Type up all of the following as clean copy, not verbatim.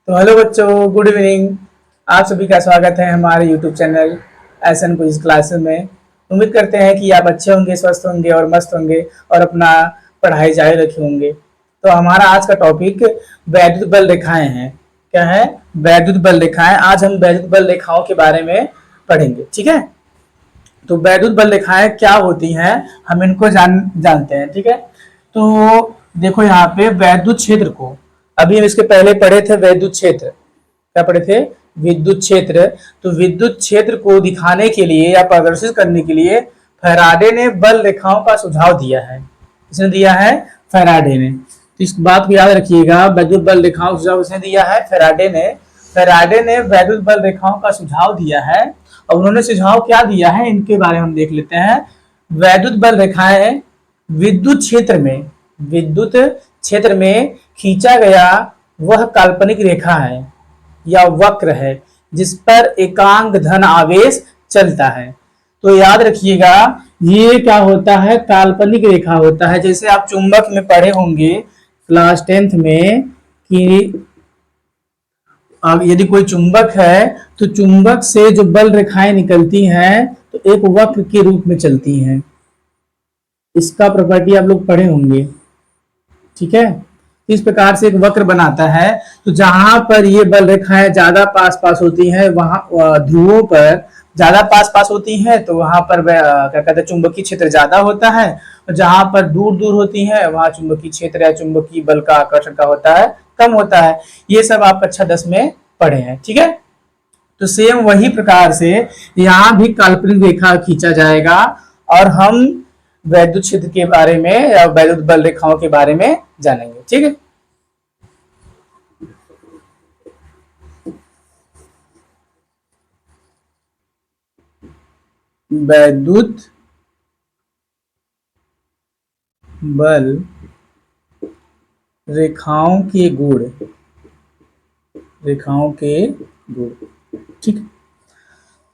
तो हेलो बच्चों, good evening. आप सभी का स्वागत है हमारे YouTube channel SN quiz classes में। उम्मीद करते हैं कि आप अच्छे होंगे, स्वस्थ होंगे और मस्त होंगे और अपना पढ़ाई जारी रखे होंगे। तो हमारा आज का टॉपिक वैद्युत बल रेखाएं हैं। क्या है? वैद्युत बल रेखाएं। आज हम वैद्युत बल रेखाओं के बारे में पढ़ेंगे, ठीक है। तो वैद्युत बल रेखाएं क्या होती हैं, हम इनको जानते हैं, ठीक है। तो देखो यहाँ पे वैद्युत क्षेत्र को, अभी हम इसके पहले पढ़े थे वैद्युत क्षेत्र। क्या पढ़े थे? विद्युत क्षेत्र। तो विद्युत क्षेत्र को दिखाने के लिए या प्रदर्शित करने के लिए फैराडे ने बल रेखाओं का सुझाव दिया है। किसने दिया है? फैराडे ने। तो इस बात को याद रखिएगा, वैद्युत बल रेखाओं का सुझाव किसने दिया है? फैराडे ने। फैराडे ने वैद्युत बल रेखाओं का सुझाव दिया है। और उन्होंने सुझाव क्या दिया है, इनके बारे में हम देख लेते हैं। वैद्युत बल रेखाएं विद्युत क्षेत्र में खींचा गया वह काल्पनिक रेखा है या वक्र है जिस पर एकांक धन आवेश चलता है। तो याद रखिएगा, ये क्या होता है? काल्पनिक रेखा होता है। जैसे आप चुंबक में पढ़े होंगे क्लास 10th में कि यदि कोई चुंबक है तो चुंबक से जो बल रेखाएं निकलती हैं तो एक वक्र के रूप में चलती हैं। इसका प्रॉपर्टी आप लोग पढ़े होंगे, ठीक है। इस प्रकार से एक वक्र बनाता है। तो जहां पर ये बल रेखाएं ज्यादा पास पास होती हैं, वहां ध्रुवों पर ज्यादा पास पास होती हैं, तो वहां पर क्या कहते हैं, चुंबकीय क्षेत्र ज्यादा होता है। और जहां पर दूर दूर होती हैं, वहां चुंबकीय क्षेत्र या चुंबकीय बल का आकर्षण का होता है, कम होता है। ये सब आप कक्षा 10 में पढ़े हैं, ठीक है। तो सेम वही प्रकार से यहाँ भी काल्पनिक रेखा खींचा जाएगा और हम वैद्युत क्षेत्र के बारे में या वैद्युत बल रेखाओं के बारे में जानेंगे, ठीक है। वैद्युत बल रेखाओं के गुण, ठीक है।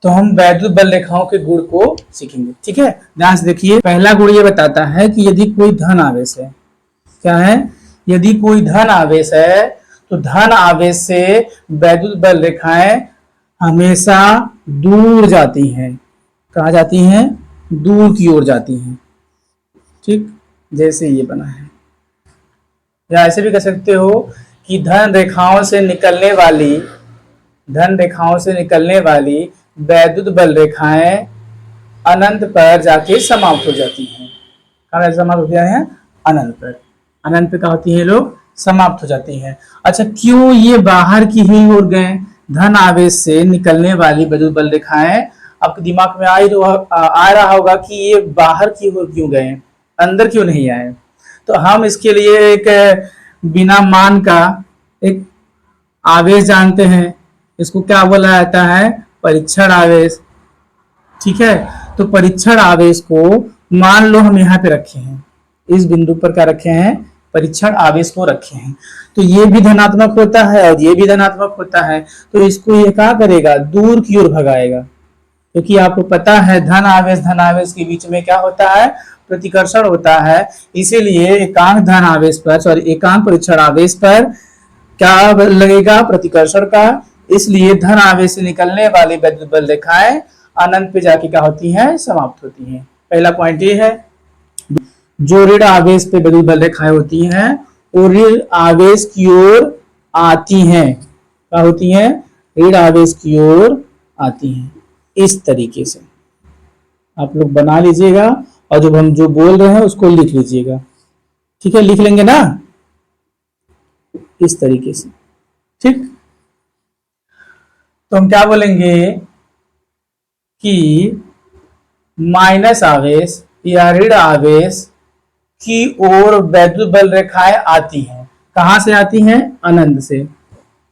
तो हम वैद्युत बल रेखाओं के गुण को सीखेंगे, ठीक है। ध्यान से देखिए, पहला गुण ये बताता है कि यदि कोई धन आवेश है, क्या है? यदि कोई धन आवेश है तो धन आवेश से वैद्युत बल रेखाएं हमेशा दूर जाती हैं। कहाँ जाती हैं? दूर की ओर जाती हैं, ठीक। जैसे ये बना है, या ऐसे भी कह सकते हो कि धन रेखाओं से निकलने वाली वैद्युत बल रेखाएं अनंत पर जाके समाप्त हो जाती हैं। कहाँ समाप्त होती हैं? अनंत पर। अनंत पे क्या होती है? लोग समाप्त हो जाती हैं। अच्छा, क्यों ये बाहर की ही ओर गए? धन आवेश से निकलने वाली वैद्युत बल रेखाएं, आपके दिमाग में आ रहा होगा कि ये बाहर की ओर क्यों गए, अंदर क्यों नहीं आए। तो हम इसके लिए एक बिना मान का एक आवेश जानते हैं। इसको क्या बोला जाता है? परीक्षण आवेश, ठीक है। तो परीक्षण आवेश को मान लो हम यहाँ पे रखे हैं, इस बिंदु पर क्या रखे हैं? परीक्षण आवेश को रखे हैं। तो ये भी धनात्मक होता है और ये भी धनात्मक होता है। तो इसको ये क्या करेगा? दूर की ओर भगाएगा। क्योंकि आपको पता है धन आवेश के बीच में क्या होता है? प्रतिकर्षण होता है। इसीलिए एकांक परीक्षण आवेश पर क्या लगेगा? प्रतिकर्षण का। इसलिए धन आवेश से निकलने वाली वैद्युत बल रेखाएं अनंत पे जाके क्या होती हैं? समाप्त होती हैं। पहला पॉइंट ये है। जो ऋण आवेश पे वैद्युत बल रेखाएं होती हैं वो ऋण आवेश की ओर आती हैं। क्या होती हैं? ऋण आवेश की ओर आती हैं। इस तरीके से आप लोग बना लीजिएगा और जब हम जो बोल रहे हैं उसको लिख लीजिएगा, ठीक है। लिख लेंगे ना इस तरीके से, ठीक। तो हम क्या बोलेंगे कि माइनस आवेश या ऋण आवेश की ओर वैद्युत बल रेखाएं आती हैं। कहां से आती हैं? अनंत से।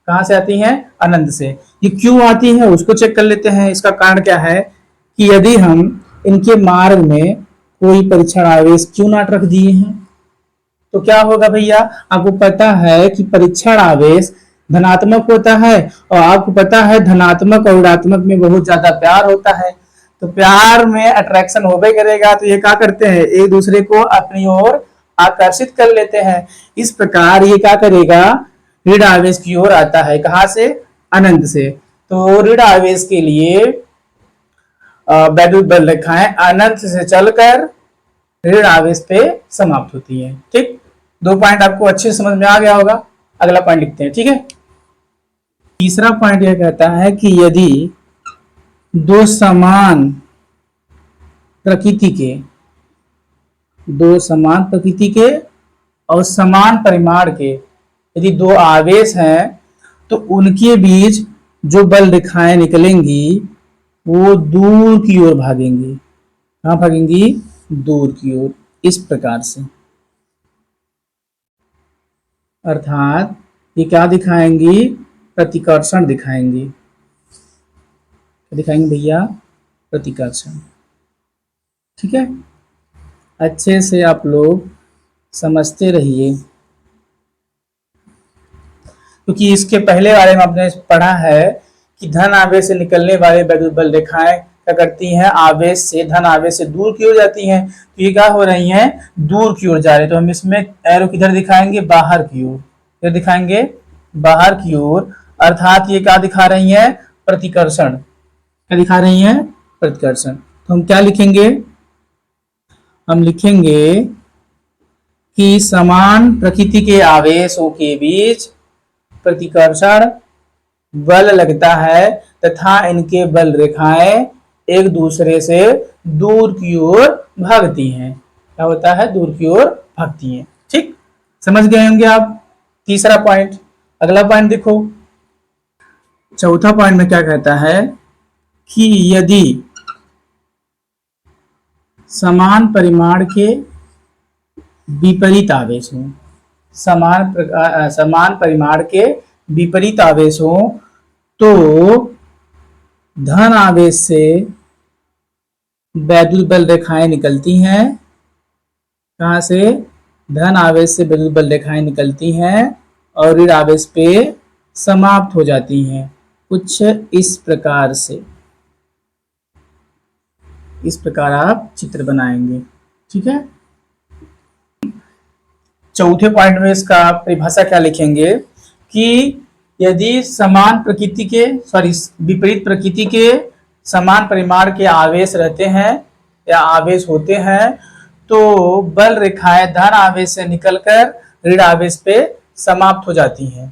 कहां से आती हैं? अनंत से। ये क्यों आती है उसको चेक कर लेते हैं। इसका कारण क्या है कि यदि हम इनके मार्ग में कोई परीक्षण आवेश क्यों ना रख दिए हैं तो क्या होगा भैया? आपको पता है कि परीक्षण आवेश धनात्मक होता है और आपको पता है धनात्मक और ऋणात्मक में बहुत ज्यादा प्यार होता है। तो प्यार में अट्रैक्शन होबे करेगा। तो ये क्या करते हैं? एक दूसरे को अपनी ओर आकर्षित कर लेते हैं। इस प्रकार ये क्या करेगा? ऋण आवेश की ओर आता है। कहां से? अनंत से। तो ऋण आवेश के लिए वैद्युत बल रेखाएं अनंत से चलकर ऋण आवेश पे समाप्त होती है। ठीक, 2 पॉइंट आपको अच्छे से समझ में आ गया होगा। अगला पॉइंट लिखते हैं। ठीक है, तीसरा पॉइंट यह कहता है कि यदि दो समान प्रकृति के और समान परिमाण के यदि दो आवेश हैं तो उनके बीच जो बल रेखाएं निकलेंगी वो दूर की ओर भागेंगी। कहां भागेंगी? दूर की ओर, इस प्रकार से। अर्थात ये क्या दिखाएंगी? प्रतिकर्षण दिखाएंगी। क्या दिखाएंगे भैया? प्रतिकर्षण। ठीक है, अच्छे से आप लोग समझते रहिए, क्योंकि इसके पहले बारे में आपने पढ़ा है कि धन आवेश से निकलने वाले वैद्युत बल रेखाएं क्या करती हैं? आवेश से, धन आवेश से दूर की ओर जाती हैं। तो ये क्या हो रही हैं? दूर की ओर जा रही है। तो हम इसमें एरो किधर दिखाएंगे? बाहर की ओर। किधर दिखाएंगे? बाहर की ओर। अर्थात ये क्या दिखा रही हैं? प्रतिकर्षण। क्या दिखा रही हैं? प्रतिकर्षण। तो हम क्या लिखेंगे? हम लिखेंगे कि समान प्रकृति के आवेशों के बीच प्रतिकर्षण बल लगता है तथा इनके बल रेखाएं एक दूसरे से दूर की ओर भागती हैं। क्या होता है? दूर की ओर भागती हैं। ठीक, समझ गए होंगे आप तीसरा पॉइंट। अगला पॉइंट देखो, चौथा पॉइंट में क्या कहता है कि यदि समान परिमाण के विपरीत आवेश हों, समान परिमाण के विपरीत आवेश हों तो धन आवेश से वैद्युत बल रेखाएं निकलती हैं। कहां से? धन आवेश से वैद्युत बल रेखाएं निकलती हैं और ऋण आवेश पे समाप्त हो जाती हैं। कुछ इस प्रकार से। इस प्रकार आप चित्र बनाएंगे। ठीक है, चौथे पॉइंट में इसका परिभाषा क्या लिखेंगे कि यदि समान प्रकृति के विपरीत प्रकृति के समान परिमाण के आवेश रहते हैं या आवेश होते हैं तो बल रेखाएं धन आवेश से निकलकर ऋण आवेश पे समाप्त हो जाती हैं।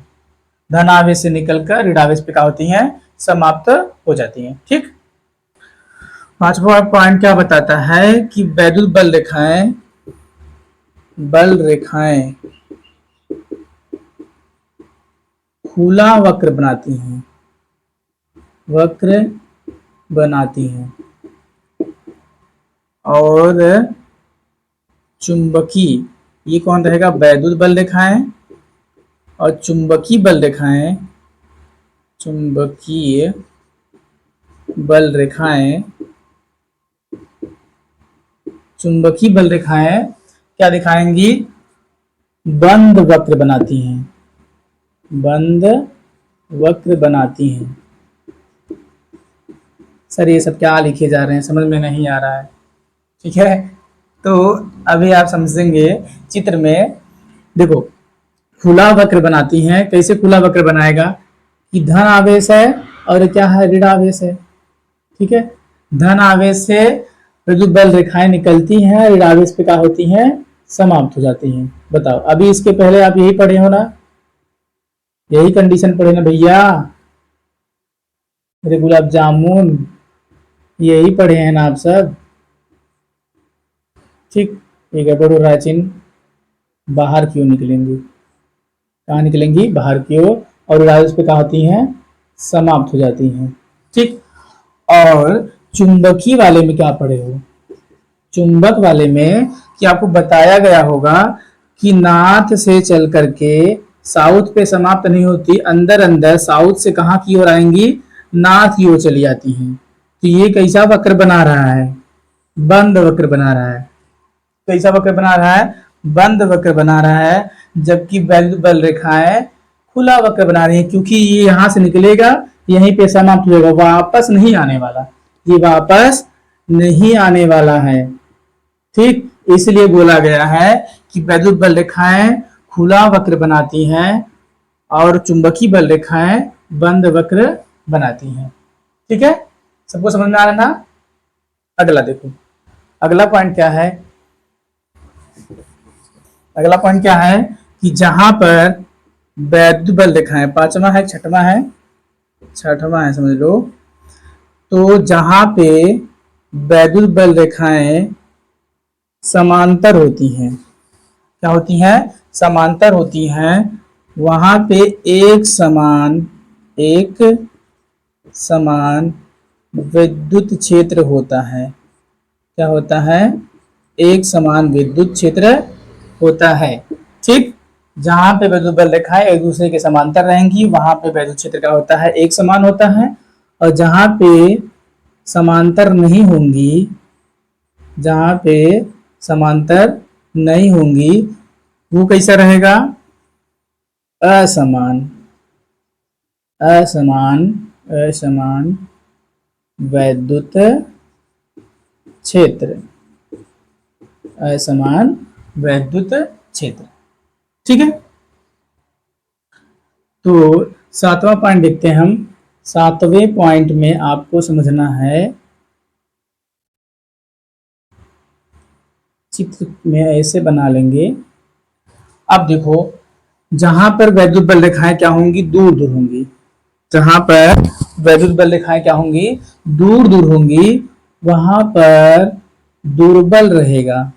धन आवेश से निकलकर ऋण आवेश पे क्या होती हैं? समाप्त हो जाती हैं। ठीक, पांचवा पॉइंट क्या बताता है कि वैद्युत बल रेखाएं खुला वक्र बनाती हैं और चुंबकीय, ये कौन रहेगा? वैद्युत बल रेखाएं और चुंबकीय बल रेखाएं क्या दिखाएंगी? बंद वक्र बनाती हैं। सर ये सब क्या लिखे जा रहे हैं? समझ में नहीं आ रहा है। ठीक है, तो अभी आप समझेंगे चित्र में। देखो, खुला वक्र बनाती हैं। कैसे खुला वक्र बनाएगा कि धन आवेश है और क्या है? ऋण आवेश है। ठीक है, धन आवेश से विद्युत बल रेखाएं निकलती हैं, ऋण आवेश पे क्या होती हैं? समाप्त हो जाती हैं। बताओ, अभी इसके पहले आप यही पढ़े हो ना? यही कंडीशन पढ़े ना भैया? मेरे गुलाब जामुन, यही पढ़े हैं ना आप सब? ठीक, ये गड़बड़ हो रहा है। चिन्ह बाहर की ओर निकलेंगी। कहाँ निकलेंगी? बाहर की ओर। और ऋण आवेश पे क्या होती हैं? समाप्त हो जाती हैं। ठीक, और चुंबकीय वाले में क्या पढ़े हो? चुंबक वाले में कि आपको बताया गया होगा कि नॉर्थ से चल करके साउथ पे समाप्त नहीं होती, अंदर साउथ से कहां की ओर आएंगी? नॉर्थ की ओर चली जाती हैं। तो ये कैसा वक्र बना रहा है? बंद वक्र बना रहा है। कैसा वक्र बना रहा है? बंद वक्र बना रहा है। जबकि वैद्युत बल रेखाएं खुला वक्र बना रही है, क्योंकि ये यहां से निकलेगा, यहीं पे समाप्त हो जाएगा, वापस नहीं आने वाला। ये वापस नहीं आने वाला है। ठीक, इसलिए बोला गया है कि वैद्युत बल रेखाएं खुला वक्र बनाती हैं और चुंबकीय बल रेखाएं बंद वक्र बनाती हैं। ठीक है, सबको समझ में आ रहा ना? अगला देखो, अगला पॉइंट क्या है? अगला पॉइंट क्या है कि जहां पर वैद्युत बल रेखाएं, पांचवा है छठवां है समझ लो, तो जहां पे वैद्युत बल रेखाएं समांतर होती हैं, क्या होती हैं? समांतर होती हैं, वहां पे एक समान विद्युत क्षेत्र होता है। क्या होता है? एक समान विद्युत क्षेत्र होता है। ठीक, जहां पे वैद्युत बल रेखाएं एक दूसरे के समांतर रहेंगी वहां पे वैद्युत क्षेत्र क्या होता है? एक समान होता है। और जहां पे समांतर नहीं होंगी, जहां पे समांतर नहीं होंगी वो कैसा रहेगा? असमान वैद्युत क्षेत्र, असमान वैद्युत क्षेत्र। ठीक है, तो सातवां पॉइंट देखते हैं हम। सातवें पॉइंट में आपको समझना है, चित्र में ऐसे बना लेंगे। अब देखो, जहां पर वैद्युत बल रेखाएं क्या होंगी? दूर दूर होंगी। जहां पर वैद्युत बल रेखाएं क्या होंगी? दूर दूर होंगी, वहां पर दुर्बल रहेगा।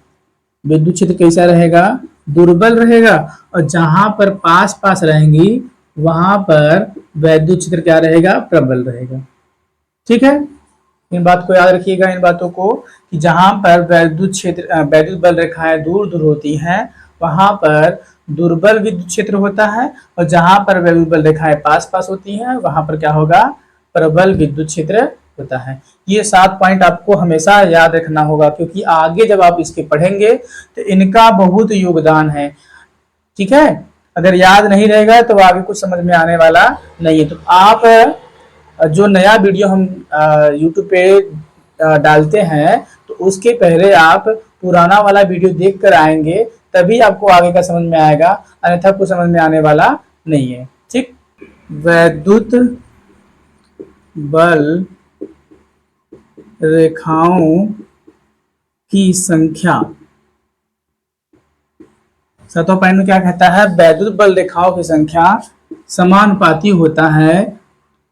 विद्युत क्षेत्र कैसा रहेगा? दुर्बल रहेगा। और जहां पर पास पास रहेंगी वहां पर वैद्युत क्षेत्र क्या रहेगा? प्रबल रहेगा। ठीक है, इन बात को याद रखिएगा, इन बातों को, कि जहां पर वैद्युत बल रेखाएं दूर दूर होती हैं वहां पर दुर्बल विद्युत क्षेत्र होता है, और जहां पर वैद्युत बल रेखाएं पास पास होती हैं वहां पर क्या होगा? प्रबल विद्युत क्षेत्र होता है। ये 7 पॉइंट आपको हमेशा याद रखना होगा, क्योंकि आगे जब आप इसके पढ़ेंगे तो इनका बहुत योगदान है। ठीक है, अगर याद नहीं रहेगा तो आगे कुछ समझ में आने वाला नहीं है। तो आप जो नया वीडियो हम YouTube पे डालते हैं तो उसके पहले आप पुराना वाला वीडियो देख कर आएंगे, तभी आपको आगे का समझ में आएगा, अन्यथा कुछ समझ में आने वाला नहीं है। ठीक, वैद्युत बल रेखाओं की संख्या, सातवां पॉइंट में क्या कहता है? वैद्युत बल रेखाओं की संख्या समानुपाती होता है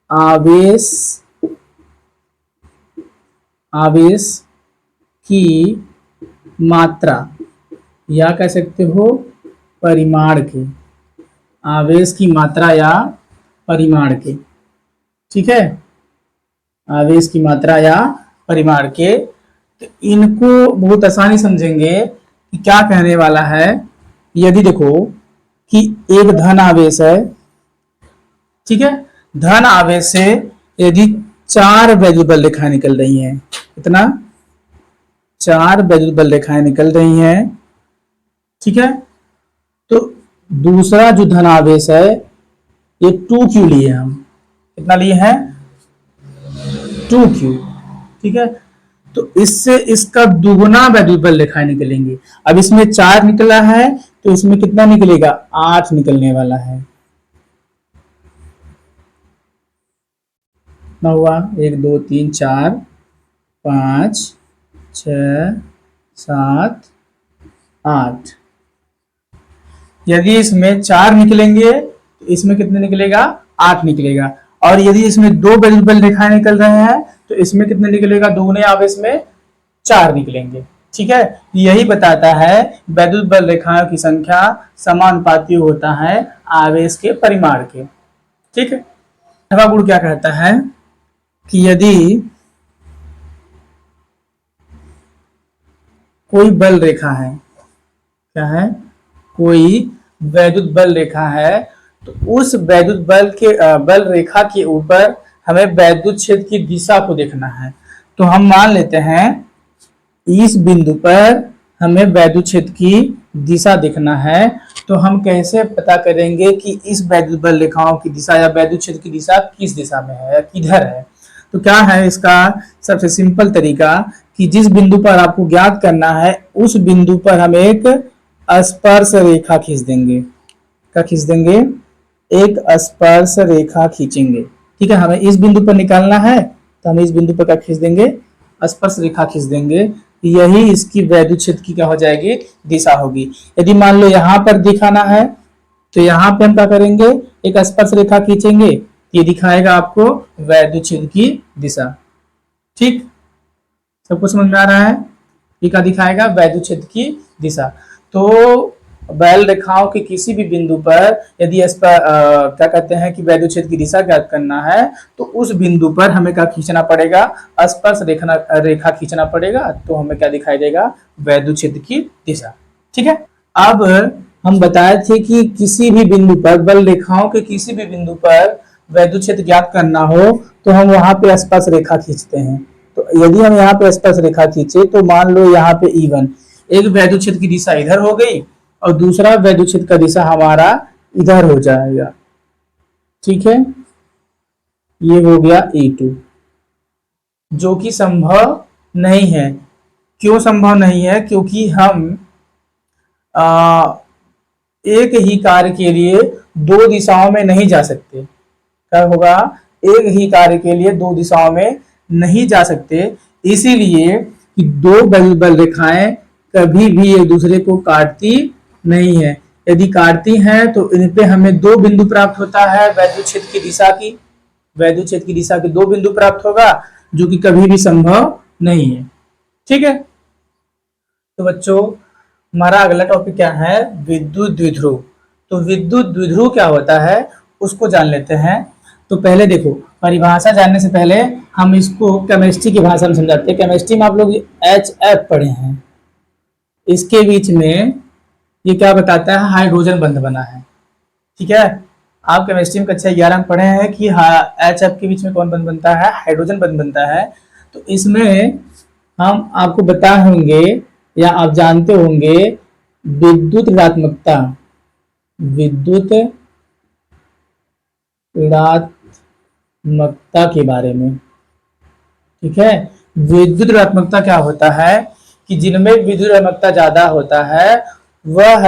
आवेश की मात्रा, या कह सकते हो परिमाण के, आवेश की मात्रा या परिमाण के। ठीक है, आवेश की मात्रा या परिमाण के। तो इनको बहुत आसानी समझेंगे कि क्या कहने वाला है। यदि देखो कि एक धन आवेश है, ठीक है, धन आवेश से यदि 4 वैद्युत बल रेखाएं निकल रही हैं, कितना? 4 वैद्युत बल रेखाएं निकल रही हैं। ठीक है, तो दूसरा जो धन आवेश है ये 2q लिए हम, कितना लिए हैं? 2q। ठीक है, तो इससे इसका दुगुना वैद्युत बल रेखाएं निकलेंगी। अब इसमें 4 निकला है तो इसमें कितना निकलेगा? 8 निकलने वाला है। कितना हुआ? 1 2 3 4 5 6 7 8। यदि इसमें 4 निकलेंगे तो इसमें कितने निकलेगा? 8 निकलेगा। और यदि इसमें 2 वैद्युत बल रेखाएं निकल रहे हैं तो इसमें कितने निकलेगा? दुगुने आवेश में 4 निकलेंगे। ठीक है, यही बताता है वैद्युत बल रेखाओं की संख्या समानुपाती होता है आवेश के परिमाण के। ठीक है, छठवां गुण क्या कहता है कि यदि कोई बल रेखा है, क्या है? कोई वैद्युत बल रेखा है, तो उस वैद्युत बल रेखा के ऊपर हमें वैद्युत क्षेत्र की दिशा को देखना है। तो हम मान लेते हैं इस बिंदु पर हमें वैद्युत क्षेत्र की दिशा देखना है, तो हम कैसे पता करेंगे कि इस वैद्युत बल रेखाओं की दिशा या वैद्युत क्षेत्र की दिशा किस दिशा में है या किधर है? तो क्या है इसका सबसे सिंपल तरीका कि जिस बिंदु पर आपको ज्ञात करना है उस बिंदु पर हम एक स्पर्श रेखा खींच देंगे। क्या खींच देंगे? एक स्पर्श रेखा खींचेंगे। ठीक है, हमें इस बिंदु पर निकालना है तो हम इस बिंदु पर क्या खींच देंगे, स्पर्श रेखा खींच देंगे। यही इसकी वैद्युत क्षेत्र की क्या हो जाएगी, दिशा होगी। यदि मान लो यहाँ पर दिखाना है तो यहाँ पे हम क्या करेंगे, एक स्पर्श रेखा खींचेंगे, ये दिखाएगा आपको वैद्युत क्षेत्र की दिशा। ठीक, सबको समझ में आ रहा है, ये क्या दिखाएगा, वैद्युत क्षेत्र की दिशा। तो बैल रेखाओं के किसी भी बिंदु पर यदि क्या कहते हैं कि वैद्युत क्षेत्र की दिशा ज्ञात करना है तो उस बिंदु पर हमें क्या खींचना पड़ेगा, स्पर्श रेखा खींचना पड़ेगा, तो हमें क्या दिखाई देगा, वैद्युत क्षेत्र की दिशा। ठीक है, अब हम बताए थे कि किसी भी बिंदु पर, बल रेखाओं के किसी भी बिंदु पर वैद्युत क्षेत्र ज्ञात करना हो तो हम वहां पे स्पर्श रेखा खींचते हैं। तो यदि हम यहाँ पे स्पर्श रेखा खींचे तो मान लो यहाँ पे E1, एक वैद्युत क्षेत्र की दिशा इधर हो गई और दूसरा वैद्युत क्षेत्र का दिशा हमारा इधर हो जाएगा। ठीक है, ये हो गया E2, जो कि संभव नहीं है। क्यों संभव नहीं है, क्योंकि हम एक ही कार्य के लिए दो दिशाओं में नहीं जा सकते। क्या होगा, एक ही कार्य के लिए दो दिशाओं में नहीं जा सकते, इसीलिए कि दो बल रेखाएं कभी भी एक दूसरे को काटती नहीं है। यदि काटती हैं तो इन पे हमें दो बिंदु प्राप्त होता है, वैद्युत क्षेत्र की दिशा की, वैद्युत क्षेत्र की दिशा के दो बिंदु प्राप्त होगा, जो कि कभी भी संभव नहीं है। ठीक है, तो बच्चों हमारा अगला टॉपिक क्या है, विद्युत द्विध्रुव। तो विद्युत द्विध्रुव क्या होता है उसको जान लेते हैं। तो पहले देखो, परिभाषा जानने से पहले हम इसको केमिस्ट्री की भाषा में समझाते हैं। केमिस्ट्री में आप लोग HF पढ़े हैं, इसके बीच में ये क्या बताता है, हाइड्रोजन बंध बना है। ठीक है, आप केमिस्ट्री में कक्षा 11 में पढ़े हैं कि HF के बीच में कौन बंध बनता है, हाइड्रोजन बंध बनता है। तो इसमें हम आपको बताए होंगे या आप जानते होंगे विद्युत ऋणात्मकता, विद्युत ऋणात्मकता के बारे में। ठीक है, विद्युत ऋणात्मकता क्या होता है कि जिनमें विद्युत ऋणात्मकता ज्यादा होता है वह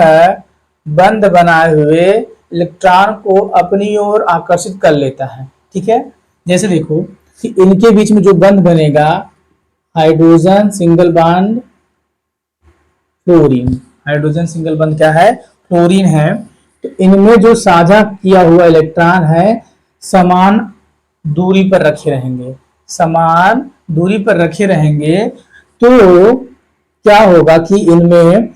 बंध बनाए हुए इलेक्ट्रॉन को अपनी ओर आकर्षित कर लेता है। ठीक है, जैसे देखो कि इनके बीच में जो बंध बनेगा, hydrogen single bond fluorine, hydrogen single बंध क्या है, फ्लोरीन है। तो इनमें जो साझा किया हुआ इलेक्ट्रॉन है समान दूरी पर रखे रहेंगे, समान दूरी पर रखे रहेंगे। तो क्या होगा कि इनमें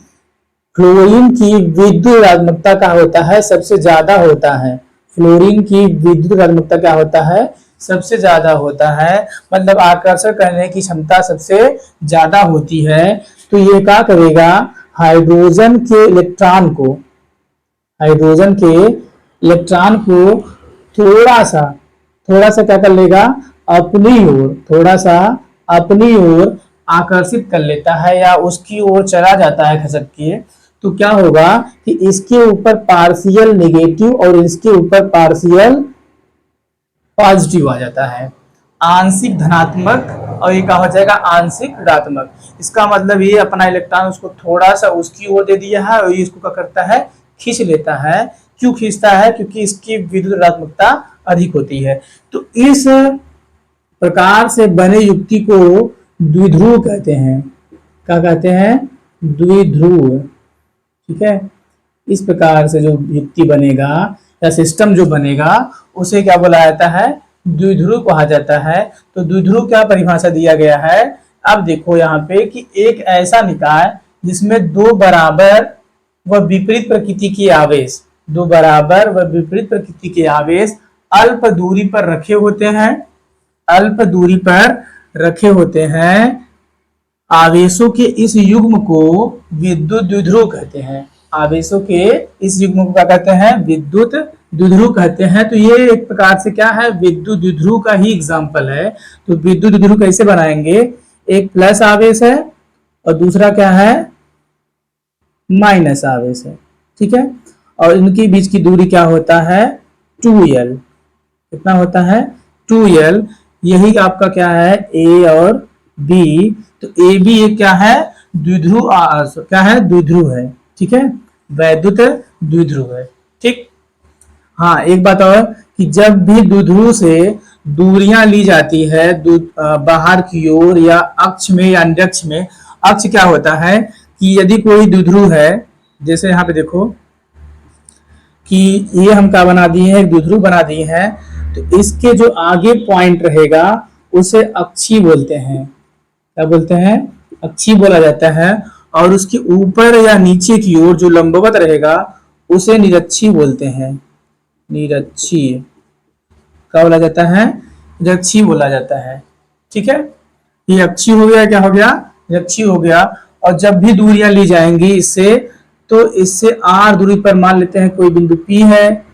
फ्लोरीन की विद्युत ऋणात्मकता क्या होता है, सबसे ज्यादा होता है। फ्लोरीन की विद्युत ऋणात्मकता क्या होता है, सबसे ज्यादा होता है, मतलब आकर्षण करने की क्षमता सबसे ज्यादा होती है। तो ये क्या करेगा, हाइड्रोजन के इलेक्ट्रॉन को, हाइड्रोजन के इलेक्ट्रॉन को थोड़ा सा क्या कर लेगा, अपनी ओर, थोड़ा सा अपनी ओर आकर्षित कर लेता है या उसकी ओर चला जाता है खसक के। तो क्या होगा कि इसके ऊपर पार्शियल नेगेटिव और इसके ऊपर पार्शियल पॉजिटिव आ जाता है, आंशिक धनात्मक और ये क्या हो जाएगा, आंशिक ऋणात्मक। इसका मतलब ये अपना इलेक्ट्रॉन उसको थोड़ा सा उसकी ओर दे दिया है और ये इसको क्या करता है, खींच लेता है। क्यों खींचता है, क्योंकि इसकी विद्युत ऋणात्मकता अधिक होती है। तो इस प्रकार से बने युक्ति को द्विध्रुव कहते हैं। क्या कहते हैं, द्विध्रुव। ठीक है, इस प्रकार से जो युक्ति बनेगा या सिस्टम जो बनेगा उसे क्या बोला जाता है, द्विध्रुव कहा जाता है। तो द्विध्रुव क्या परिभाषा दिया गया है, अब देखो यहाँ पे कि एक ऐसा निकाय जिसमें दो बराबर व विपरीत प्रकृति के आवेश, दो बराबर व विपरीत प्रकृति के आवेश अल्प दूरी पर रखे होते हैं, अल्प दूरी पर रखे होते हैं। आवेशों के इस युग्म को विद्युत द्विध्रुव कहते हैं। आवेशों के इस युग्म को क्या कहते हैं, विद्युत द्विध्रुव कहते हैं। तो ये एक प्रकार से क्या है, विद्युत द्विध्रुव का ही एग्जाम्पल है। तो विद्युत द्विध्रुव कैसे बनाएंगे, एक प्लस आवेश है और दूसरा क्या है, माइनस आवेश है। ठीक है, और इनके बीच की दूरी क्या होता है, 2l। कितना होता है, 2l। यही आपका क्या है, A और B। तो A B एक क्या है, द्विध्रुव, क्या है, द्विध्रुव है। ठीक है, वैद्युत द्विध्रुव है। ठीक, हाँ, एक बात और कि जब भी दुध्रु से दूरियां ली जाती है बाहर की ओर या अक्ष में या निरक्ष में। अक्ष क्या होता है कि यदि कोई दुध्रु है, जैसे यहाँ पे देखो कि ये हम क्या बना दिए हैं, एक दुध्रु बना दिए हैं, तो इसके जो आगे पॉइंट रहेगा उसे अक्षी बोलते हैं। क्या बोलते हैं? अक्षी बोला जाता है। और उसके ऊपर या नीचे की ओर जो लंबवत रहेगा उसे निरक्षी बोलते हैं। निरक्षी क्या बोला जाता है? निरक्षी बोला जाता है। ठीक है, ये अक्षी हो गया, क्या हो गया? निरक्षी हो गया। और जब भी दूरियां ली जाएंगी इससे, तो इससे आर दूरी पर मान लेते हैं कोई बिंदु P है,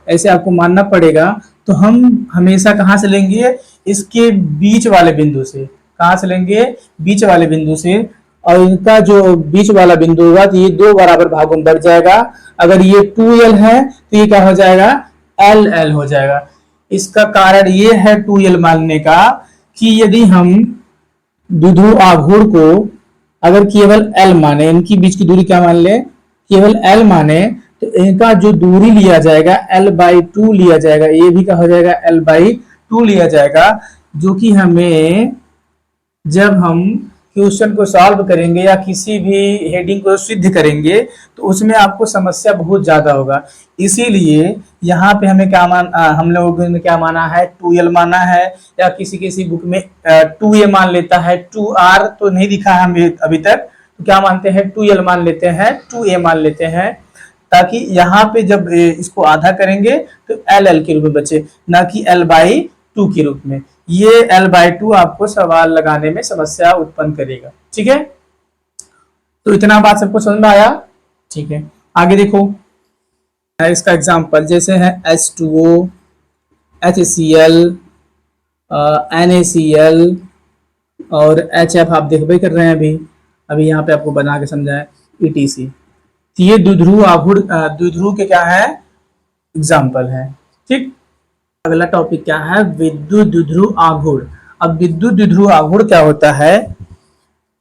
ऐसे आपको मानना पड़ेगा। तो हम हमेशा कहां से लेंगे? इसके बीच वाले बिंदु से। कहां से लेंगे? बीच वाले बिंदु से। और इनका जो बीच वाला बिंदु होगा तो ये दो बराबर भागों में बढ़ जाएगा। अगर ये 2l है तो ये क्या हो जाएगा? LL हो जाएगा। इसका कारण ये है 2l मानने का कि यदि हम द्विध्रुव आघूर्ण को अगर केवल L माने, इनकी बीच की दूरी क्या मान ले? केवल L माने, तो इनका जो दूरी लिया जाएगा L/2 लिया जाएगा। ये भी क्या हो जाएगा? L/2 लिया जाएगा। जो कि हमें जब हम क्वेश्चन को सॉल्व करेंगे या किसी भी हेडिंग को सिद्ध करेंगे तो उसमें आपको समस्या बहुत ज्यादा होगा। इसीलिए यहाँ पे हमें क्या हम लोगों ने क्या माना है? 2l माना है, या किसी किसी बुक में 2a मान लेता है। 2r तो नहीं दिखा है हमें अभी तक, तो क्या मानते हैं? 2l मान लेते हैं, 2a मान लेते हैं, ताकि यहाँ पे जब इसको आधा करेंगे तो LL के रूप में बचे, ना कि L/2 के रूप में। ये L/2 आपको सवाल लगाने में समस्या उत्पन्न करेगा। ठीक है, तो इतना बात सबको समझ में आया? ठीक है, आगे देखो इसका एग्जांपल जैसे है H2O, HCl, NaCl और HF। आप देखबे कर रहे हैं अभी यहाँ पे आपको बना के समझाए ETC। तो ये द्विध्रुव के क्या है? एग्जाम्पल है। ठीक, अगला टॉपिक क्या है? विद्युत द्विध्रुव आघूर्ण। अब विद्युत द्विध्रुव आघूर्ण क्या होता है?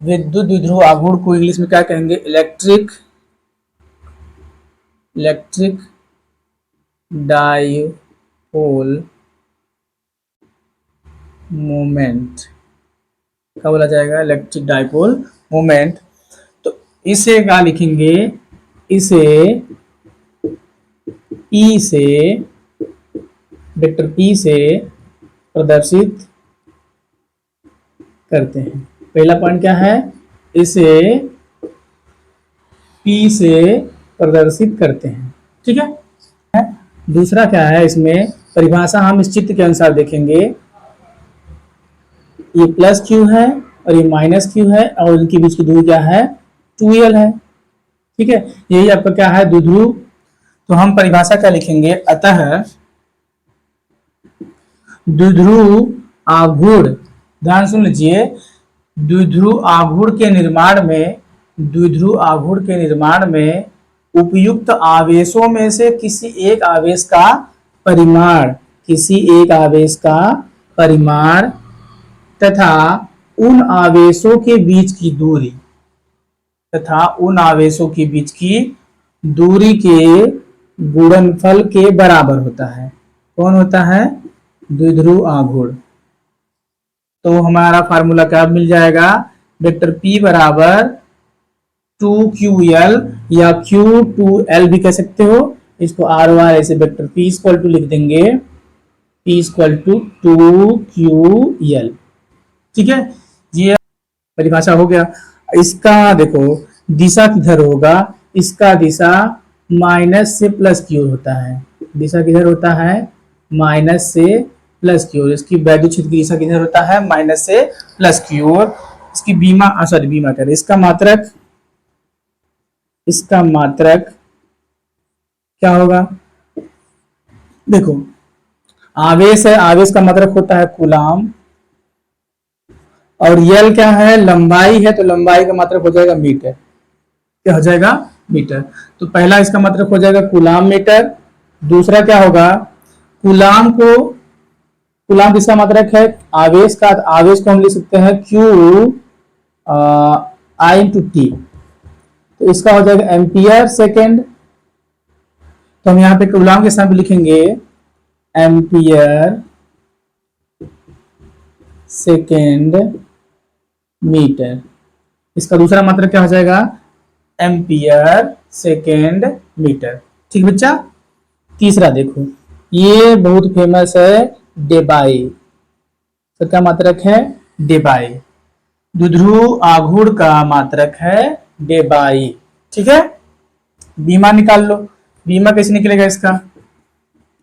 विद्युत द्विध्रुव आघूर्ण को इंग्लिश में क्या कहेंगे? Electric dipole moment. क्या बोला जाएगा? Electric dipole moment. तो इसे क्या लिखेंगे? इसे E से, वेक्टर P से प्रदर्शित करते हैं। पहला पॉइंट क्या है? इसे P से प्रदर्शित करते हैं। ठीक है, दूसरा क्या है? इसमें परिभाषा हम इस चित्र के अनुसार देखेंगे। ये प्लस Q है और ये माइनस Q है और इनके बीच की दूरी क्या है? 2l है। ठीक है, यही आपका क्या है? द्विध्रुव। तो हम परिभाषा क्या लिखेंगे? अतः द्विध्रुव आघूर्ण, ध्यान सुन लीजिए, द्विध्रुव आघूर्ण के निर्माण में उपयुक्त आवेशों में से किसी एक आवेश का तथा उन आवेशों के बीच की दूरी के गुणनफल के बराबर होता है। कौन होता है? द्विध्रुव आघूर्ण। तो हमारा फार्मूला क्या मिल जाएगा? वेक्टर P बराबर 2QL या Q2L भी कह सकते हो। इसको R ऐसे वेक्टर P इक्वल टू लिख देंगे, P इक्वल टू 2QL। ठीक है, ये परिभाषा हो गया। इसका देखो दिशा किधर होगा? इसका दिशा माइनस से प्लस की ओर होता है। दिशा किधर होता है? माइनस से प्लस की ओर। इसकी वैद्युत क्षेत्र की दिशा किधर होता है? माइनस से प्लस की ओर। इसकी बीमा कर इसका मात्रक क्या होगा? देखो आवेश है, आवेश का मात्रक होता है कूलाम, और यल क्या है? लंबाई है, तो लंबाई का मात्रक हो जाएगा मीटर। क्या हो जाएगा? मीटर। तो पहला इसका मात्रक हो जाएगा कूलाम मीटर। दूसरा क्या होगा? कूलाम किसका मात्रक है? आवेश का। आवेश को हम लिख सकते हैं Q I × T। तो इसका हो जाएगा एम्पियर सेकेंड। तो हम यहाँ पे कूलाम के स्थान पे लिखेंगे एम्पियर सेकेंड मीटर। इसका दूसरा मात्रक क्या हो जाएगा? Ampere second metre. ठीक बच्चा। तीसरा देखो, ये बहुत फेमस है, डेबाई। तो क्या मात्रक है? डेबाई। दुध्रु आघूर्ण का मात्रक है डेबाई। ठीक है। बीमा निकाल लो। बीमा कैसे निकलेगा इसका?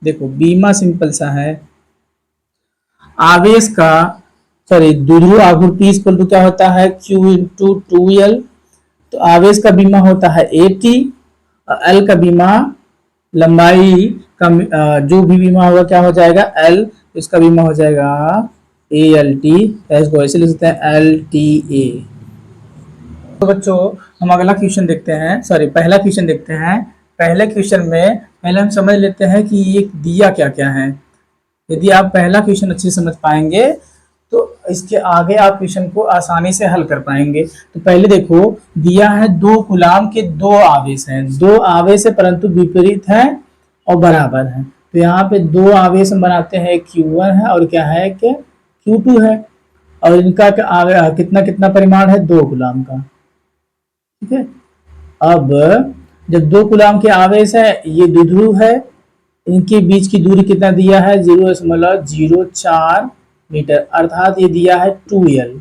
देखो बीमा सिंपल सा है, आवेश का सॉरी दुध्रु आघूर्ण P इक्वल टू क्या होता है? Q into 2L। तो आवेश का बीमा होता है AT और L का बीमा लंबाई का जो भी बीमा होगा क्या हो जाएगा? L। इसका बीमा हो जाएगा ALT। इसको ऐसे लिख सकते हैं LTA। तो बच्चों हम अगला क्वेश्चन देखते हैं, सॉरी पहला क्वेश्चन देखते हैं। पहले क्वेश्चन में पहले हम समझ लेते हैं कि ये दिया क्या क्या है। यदि आप पहला क्वेश्चन अच्छे से समझ पाएंगे तो इसके आगे आप क्वेश्चन को आसानी से हल कर पाएंगे। तो पहले देखो, दिया है 2 कूलाम के 2 आवेश हैं। 2 आवेश है परंतु विपरीत है और बराबर है। तो यहाँ पे 2 आवेश हम बनाते हैं, Q1 है और क्या है कि Q2 है। और इनका कितना कितना परिमाण है? 2 कूलाम का। ठीक है। अब जब 2 कूलाम के आवेश है, ये द्विध्रुव है, इनके बीच की दूरी कितना दिया है? 0.04 मीटर, अर्थात ये दिया है 2L।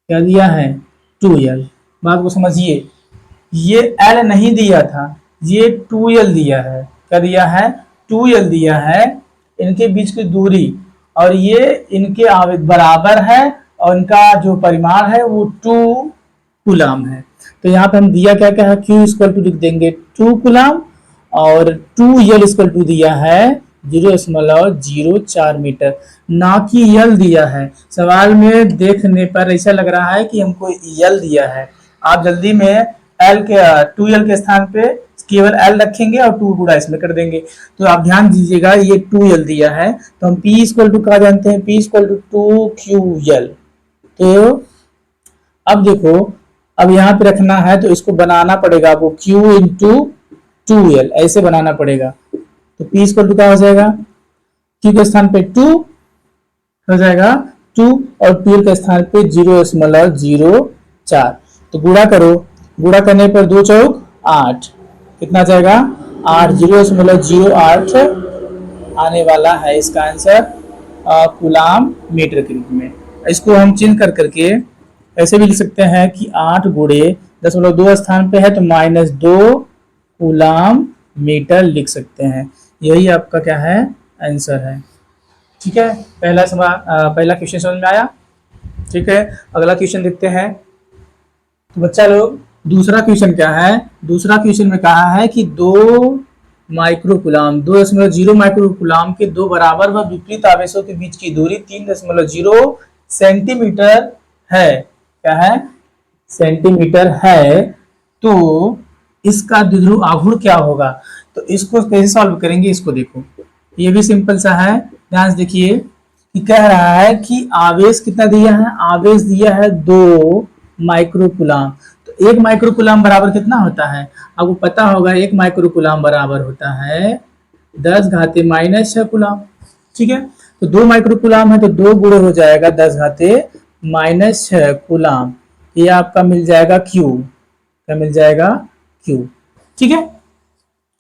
क्या दिया है? 2L। बात को समझिए, ये L नहीं दिया था, ये 2L दिया है। क्या दिया है? 2L दिया है इनके बीच की दूरी, और ये इनके आवेश बराबर है और इनका जो परिमाण है वो 2 कूलाम है। तो यहाँ पे हम दिया क्या क्या है? Q इक्वल टू लिख देंगे 2 कूलाम और 2L इक्वल टू दिया है 0.04 मीटर, ना कि यल दिया है। सवाल में देखने पर ऐसा लग रहा है कि हमको यल दिया है। आप जल्दी में L के 2L के स्थान पे केवल L रखेंगे और 2 गुणा इसमें कर देंगे। तो आप ध्यान दीजिएगा, ये 2L दिया है तो हम P इक्वल टू क्या जानते हैं? P equal to 2QL। तो अब देखो, अब यहाँ पे रखना है तो इसको बनाना पड़ेगा आपको Q इंटू 2L, ऐसे बनाना पड़ेगा। तो P इक्वल टू क्या हो जाएगा? Q के स्थान पे 2 हो जाएगा 2 और 2L के स्थान पे 0.04। तो गुणा करो, गुणा करने पर 2 चौक 8, कितना जाएगा? 8, 0.08 आने वाला है इसका आंसर कूलाम मीटर के रूप में। इसको हम चिन्ह कर करके ऐसे भी लिख सकते हैं कि 8 गुणे 10.2 स्थान पे है तो -2 कूलाम मीटर लिख सकते हैं। यही आपका क्या है? आंसर है। ठीक है। पहला क्वेश्चन समझ में आया? ठीक है। अगला क्वेश्चन देखते हैं। तो बच्चा लोग दूसरा क्वेश्चन क्या है? दूसरा क्वेश्चन में कहा है कि 2 माइक्रोकूलाम 2.0 माइक्रोकूलाम के 2 बराबर व विपरीत आवेशों के बीच की दूरी 3.0 सेंटीमीटर है। क्या है? सेंटीमीटर है। तो इसका द्विध्रुव आघूर्ण क्या होगा? तो इसको कैसे सॉल्व करेंगे? इसको देखो, ये भी सिंपल सा है। ध्यान से देखिए कि कह रहा है कि आवेश कितना दिया है? आवेश दिया है 2 माइक्रोकूलाम। तो 1 माइक्रोकूलाम बराबर कितना होता है? आपको पता होगा 1 माइक्रोकूलाम बराबर होता है 10⁻⁻6 कूलाम। ठीक है। तो 2 माइक्रोकूलाम है तो 2 गुणे हो जाएगा 10⁻⁻6 कूलाम। ये आपका मिल जाएगा Q। क्या मिल जाएगा? Q। ठीक है।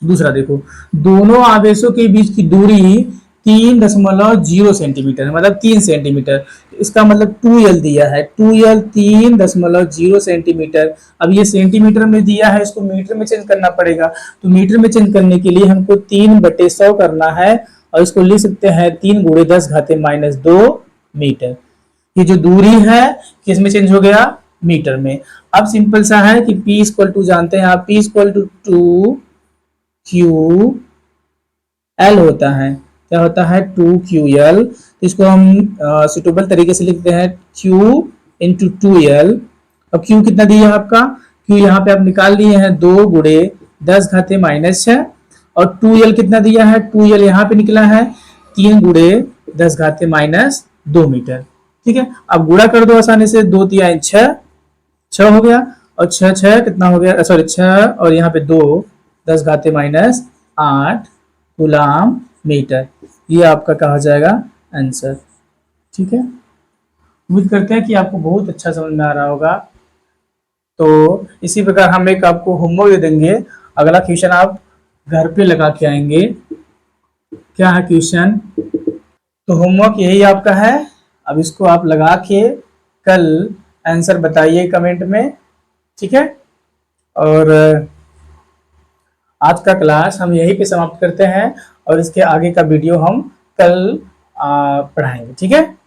दूसरा देखो, दोनों आवेशों के बीच की दूरी 3.0 सेंटीमीटर है, मतलब 3 सेंटीमीटर। इसका मतलब 2L दिया है, 2L 3.0 सेंटीमीटर। अब ये सेंटीमीटर में दिया है, इसको मीटर में चेंज करना पड़ेगा। तो मीटर में चेंज करने के लिए हमको 3/100 करना है और इसको लिख सकते हैं 3 गुणे 10⁻²मीटर। ये जो दूरी है किस में चेंज हो गया? मीटर में। अब सिंपल सा है कि P इक्वल टू जानते हैं आप, P इक्वल टू 2QL होता है। क्या होता है? 2QL। तो इसको हम सुटेबल तरीके से लिखते हैं Q इंटू 2L। अब Q कितना दिया है आपका? Q यहाँ पे आप निकाल लिए हैं 2 गुणे 10⁻⁻6 और 2L कितना दिया है? 2L यहाँ पे निकला है 3 गुणे 10⁻² मीटर। ठीक है। अब गुणा कर दो आसानी से, 2 3 6 हो गया और 6 6 कितना हो गया? सॉरी 6 और यहाँ पे 2 10⁻⁸ 8 गुलाम मीटर। ये आपका कहा जाएगा आंसर। ठीक है, उम्मीद करते हैं कि आपको बहुत अच्छा समझ में आ रहा होगा। तो इसी प्रकार हम एक आपको होमवर्क दे देंगे, अगला क्वेश्चन आप घर पे लगा के आएंगे। क्या है क्वेश्चन? तो होमवर्क यही आपका है, अब इसको आप लगा के कल आंसर बताइए कमेंट में। ठीक है, और आज का क्लास हम यहीं पे समाप्त करते हैं और इसके आगे का वीडियो हम कल पढ़ाएंगे। ठीक है।